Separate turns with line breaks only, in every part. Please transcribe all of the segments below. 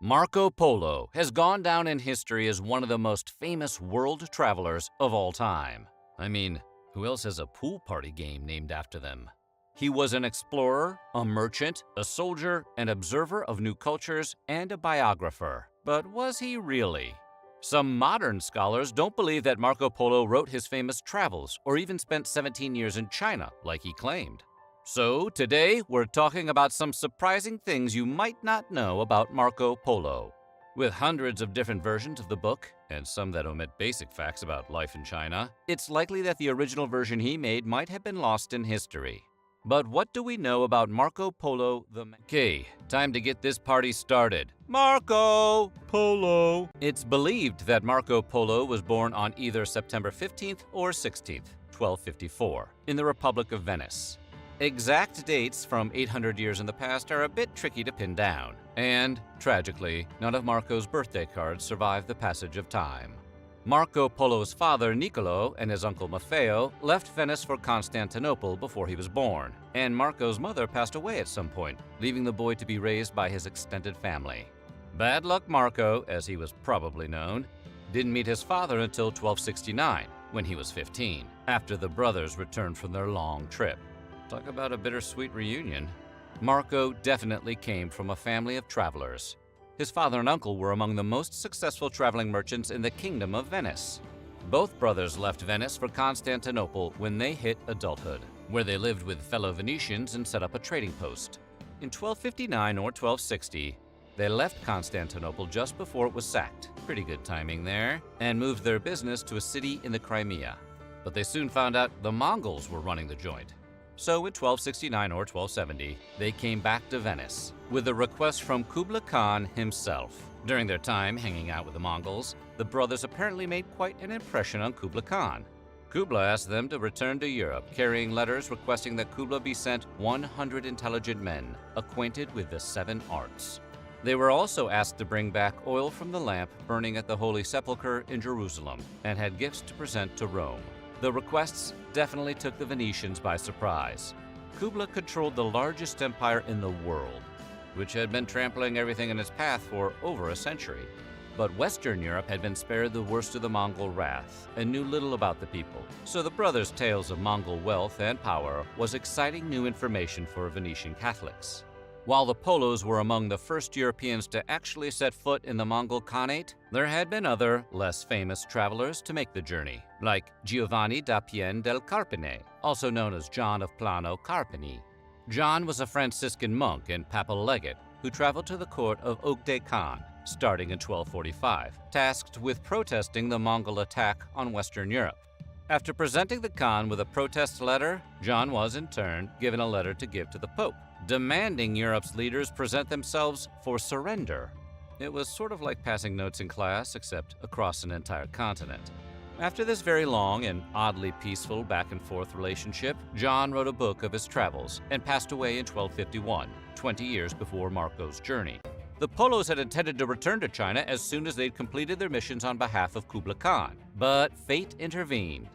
Marco Polo has gone down in history as one of the most famous world travelers of all time. I mean, who else has a pool party game named after them? He was an explorer, a merchant, a soldier, an observer of new cultures, and a biographer. But was he really? Some modern scholars don't believe that Marco Polo wrote his famous travels or even spent 17 years in China like he claimed. So today, we're talking about some surprising things you might not know about Marco Polo. With hundreds of different versions of the book, and some that omit basic facts about life in China, it's likely that the original version he made might have been lost in history. But what do we know about Marco Polo the man? Okay, time to get this party started. Marco Polo! It's believed that Marco Polo was born on either September 15th or 16th, 1254, in the Republic of Venice. Exact dates from 800 years in the past are a bit tricky to pin down, and, tragically, none of Marco's birthday cards survive the passage of time. Marco Polo's father, Niccolo, and his uncle Maffeo left Venice for Constantinople before he was born, and Marco's mother passed away at some point, leaving the boy to be raised by his extended family. Bad Luck Marco, as he was probably known, didn't meet his father until 1269, when he was 15, after the brothers returned from their long trip. Talk about a bittersweet reunion. Marco definitely came from a family of travelers. His father and uncle were among the most successful traveling merchants in the Kingdom of Venice. Both brothers left Venice for Constantinople when they hit adulthood, where they lived with fellow Venetians and set up a trading post. In 1259 or 1260, they left Constantinople just before it was sacked, pretty good timing there, and moved their business to a city in the Crimea. But they soon found out the Mongols were running the joint. So in 1269 or 1270, they came back to Venice with a request from Kublai Khan himself. During their time hanging out with the Mongols, the brothers apparently made quite an impression on Kublai Khan. Kublai asked them to return to Europe, carrying letters requesting that Kublai be sent 100 intelligent men acquainted with the 7 arts. They were also asked to bring back oil from the lamp burning at the Holy Sepulchre in Jerusalem and had gifts to present to Rome. The requests definitely took the Venetians by surprise. Kublai controlled the largest empire in the world, which had been trampling everything in its path for over a century. But Western Europe had been spared the worst of the Mongol wrath and knew little about the people, so the brothers' tales of Mongol wealth and power was exciting new information for Venetian Catholics. While the Polos were among the first Europeans to actually set foot in the Mongol Khanate, there had been other, less famous travelers to make the journey, like Giovanni da Pien del Carpine, also known as John of Plano Carpini. John was a Franciscan monk and papal legate who traveled to the court of Ogde Khan, starting in 1245, tasked with protesting the Mongol attack on Western Europe. After presenting the Khan with a protest letter, John was, in turn, given a letter to give to the Pope, demanding Europe's leaders present themselves for surrender. It was sort of like passing notes in class, except across an entire continent. After this very long and oddly peaceful back-and-forth relationship, John wrote a book of his travels and passed away in 1251, 20 years before Marco's journey. The Polos had intended to return to China as soon as they'd completed their missions on behalf of Kublai Khan, but fate intervened.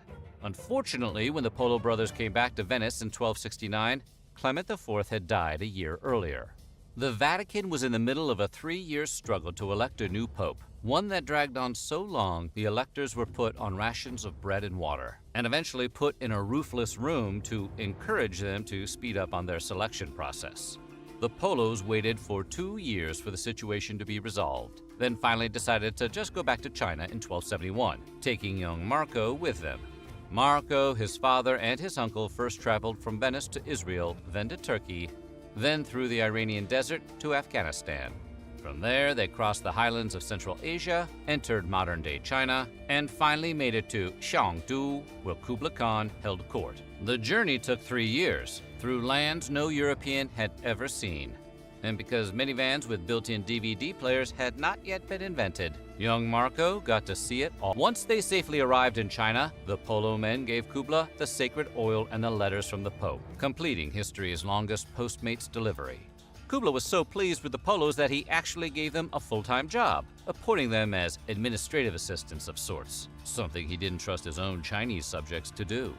Unfortunately, when the Polo brothers came back to Venice in 1269, Clement IV had died a year earlier. The Vatican was in the middle of a 3-year struggle to elect a new pope, one that dragged on so long the electors were put on rations of bread and water, and eventually put in a roofless room to encourage them to speed up on their selection process. The Polos waited for 2 years for the situation to be resolved, then finally decided to just go back to China in 1271, taking young Marco with them. Marco, his father, and his uncle first traveled from Venice to Israel, then to Turkey, then through the Iranian desert to Afghanistan. From there, they crossed the highlands of Central Asia, entered modern-day China, and finally made it to Xiangdu, where Kublai Khan held court. The journey took 3 years, through lands no European had ever seen. And because minivans with built-in DVD players had not yet been invented, young Marco got to see it all. Once they safely arrived in China, the Polo men gave Kublai the sacred oil and the letters from the Pope, completing history's longest Postmates delivery. Kublai was so pleased with the Polos that he actually gave them a full-time job, appointing them as administrative assistants of sorts, something he didn't trust his own Chinese subjects to do.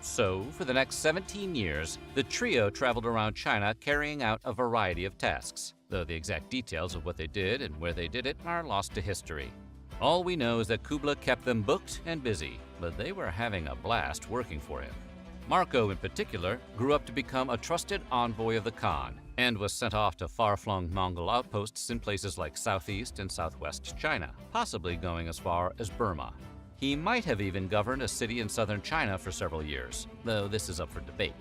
So, for the next 17 years, the trio traveled around China carrying out a variety of tasks, though the exact details of what they did and where they did it are lost to history. All we know is that Kubla kept them booked and busy, but they were having a blast working for him. Marco, in particular, grew up to become a trusted envoy of the Khan and was sent off to far-flung Mongol outposts in places like southeast and southwest China, possibly going as far as Burma. He might have even governed a city in southern China for several years, though this is up for debate.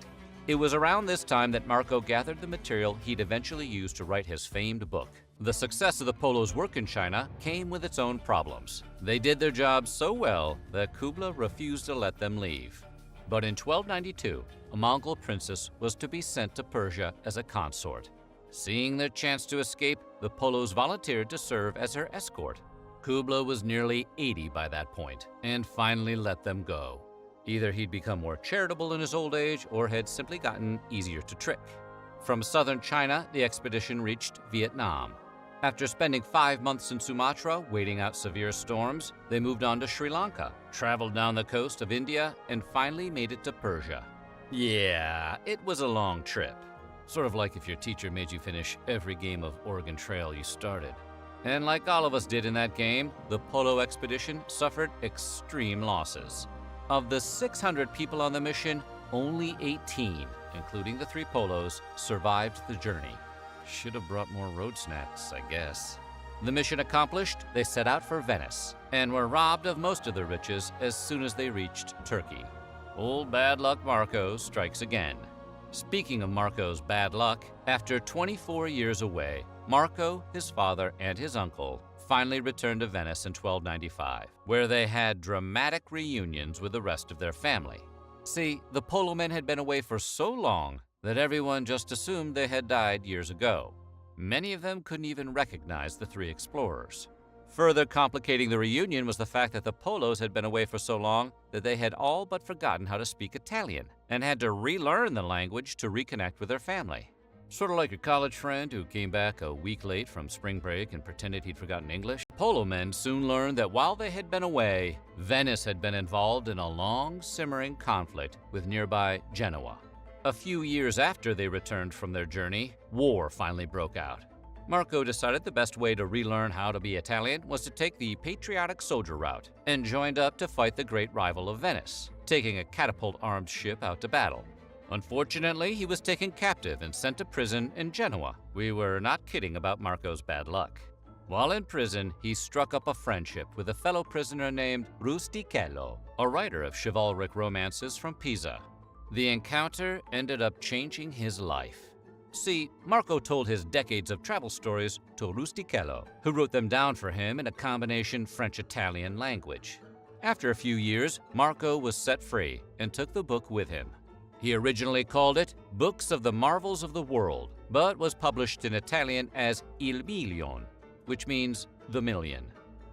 It was around this time that Marco gathered the material he'd eventually use to write his famed book. The success of the Polo's work in China came with its own problems. They did their job so well that Kubla refused to let them leave. But in 1292, a Mongol princess was to be sent to Persia as a consort. Seeing their chance to escape, the Polos volunteered to serve as her escort. Kubla was nearly 80 by that point and finally let them go. Either he'd become more charitable in his old age or had simply gotten easier to trick. From southern China, the expedition reached Vietnam. After spending 5 months in Sumatra waiting out severe storms, they moved on to Sri Lanka, traveled down the coast of India, and finally made it to Persia. Yeah, it was a long trip. Sort of like if your teacher made you finish every game of Oregon Trail you started. And like all of us did in that game, the Polo expedition suffered extreme losses. Of the 600 people on the mission, only 18, including the 3 Polos, survived the journey. Should have brought more road snacks, I guess. The mission accomplished, they set out for Venice and were robbed of most of their riches as soon as they reached Turkey. Old bad luck Marco strikes again. Speaking of Marco's bad luck, after 24 years away, Marco, his father, and his uncle finally returned to Venice in 1295, where they had dramatic reunions with the rest of their family. See, the Polo men had been away for so long that everyone just assumed they had died years ago. Many of them couldn't even recognize the 3 explorers. Further complicating the reunion was the fact that the Polos had been away for so long that they had all but forgotten how to speak Italian and had to relearn the language to reconnect with their family. Sort of like your college friend who came back a week late from spring break and pretended he'd forgotten English. Polo men soon learned that while they had been away, Venice had been involved in a long, simmering conflict with nearby Genoa. A few years after they returned from their journey, war finally broke out. Marco decided the best way to relearn how to be Italian was to take the patriotic soldier route and joined up to fight the great rival of Venice, taking a catapult-armed ship out to battle. Unfortunately, he was taken captive and sent to prison in Genoa. We were not kidding about Marco's bad luck. While in prison, he struck up a friendship with a fellow prisoner named Rustichello, a writer of chivalric romances from Pisa. The encounter ended up changing his life. See, Marco told his decades of travel stories to Rustichello, who wrote them down for him in a combination French-Italian language. After a few years, Marco was set free and took the book with him. He originally called it Books of the Marvels of the World, but was published in Italian as Il Milion, which means the million.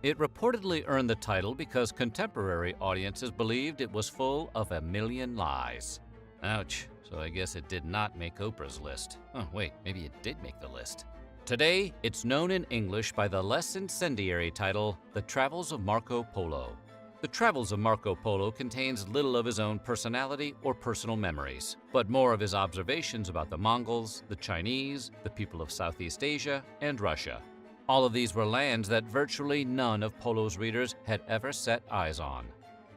It reportedly earned the title because contemporary audiences believed it was full of a million lies. Ouch, so I guess it did not make Oprah's list. Oh wait, maybe it did make the list. Today, it's known in English by the less incendiary title, The Travels of Marco Polo. The Travels of Marco Polo contains little of his own personality or personal memories, but more of his observations about the Mongols, the Chinese, the people of Southeast Asia, and Russia. All of these were lands that virtually none of Polo's readers had ever set eyes on.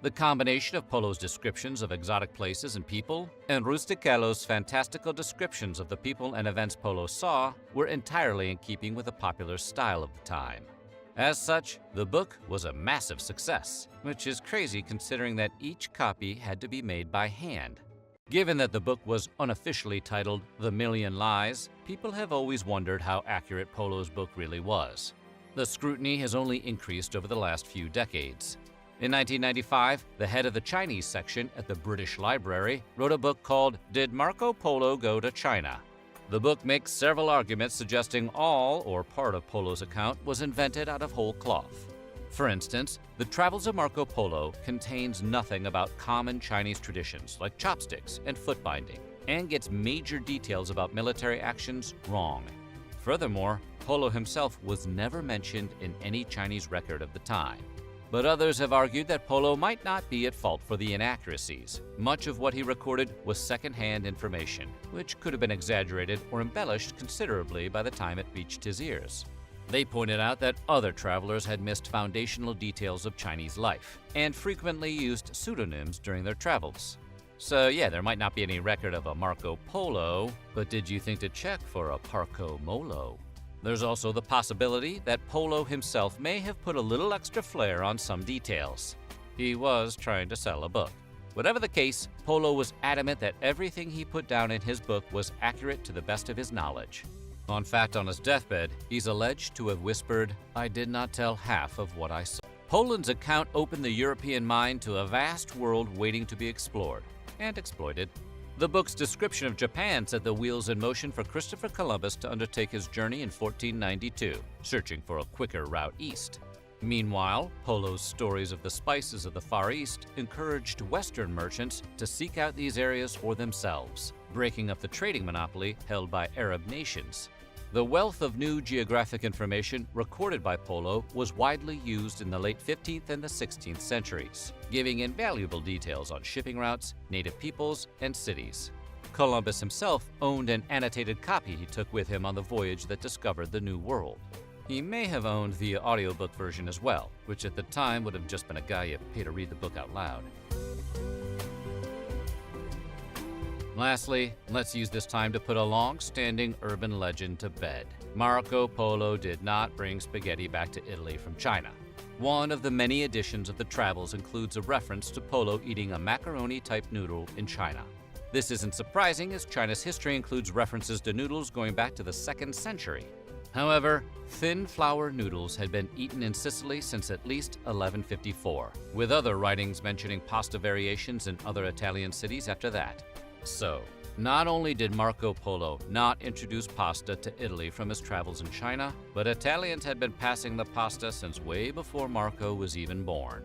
The combination of Polo's descriptions of exotic places and people and Rustichello's fantastical descriptions of the people and events Polo saw were entirely in keeping with the popular style of the time. As such, the book was a massive success, which is crazy considering that each copy had to be made by hand. Given that the book was unofficially titled The Million Lies, people have always wondered how accurate Polo's book really was. The scrutiny has only increased over the last few decades. In 1995, the head of the Chinese section at the British Library wrote a book called Did Marco Polo Go to China? The book makes several arguments suggesting all or part of Polo's account was invented out of whole cloth. For instance, The Travels of Marco Polo contains nothing about common Chinese traditions like chopsticks and foot binding, and gets major details about military actions wrong. Furthermore, Polo himself was never mentioned in any Chinese record of the time. But others have argued that Polo might not be at fault for the inaccuracies. Much of what he recorded was second-hand information, which could have been exaggerated or embellished considerably by the time it reached his ears. They pointed out that other travelers had missed foundational details of Chinese life and frequently used pseudonyms during their travels. So yeah, there might not be any record of a Marco Polo, but did you think to check for a Parco Molo? There's also the possibility that Polo himself may have put a little extra flair on some details. He was trying to sell a book. Whatever the case, Polo was adamant that everything he put down in his book was accurate to the best of his knowledge. In fact, on his deathbed, he's alleged to have whispered, "I did not tell half of what I saw." Poland's account opened the European mind to a vast world waiting to be explored and exploited. The book's description of Japan set the wheels in motion for Christopher Columbus to undertake his journey in 1492, searching for a quicker route east. Meanwhile, Polo's stories of the spices of the Far East encouraged Western merchants to seek out these areas for themselves, breaking up the trading monopoly held by Arab nations. The wealth of new geographic information recorded by Polo was widely used in the late 15th and the 16th centuries, giving invaluable details on shipping routes, native peoples, and cities. Columbus himself owned an annotated copy he took with him on the voyage that discovered the New World. He may have owned the audiobook version as well, which at the time would have just been a guy you pay to read the book out loud. Lastly, let's use this time to put a long-standing urban legend to bed. Marco Polo did not bring spaghetti back to Italy from China. One of the many editions of the Travels includes a reference to Polo eating a macaroni-type noodle in China. This isn't surprising, as China's history includes references to noodles going back to the 2nd century. However, thin flour noodles had been eaten in Sicily since at least 1154, with other writings mentioning pasta variations in other Italian cities after that. So, not only did Marco Polo not introduce pasta to Italy from his travels in China, but Italians had been passing the pasta since way before Marco was even born.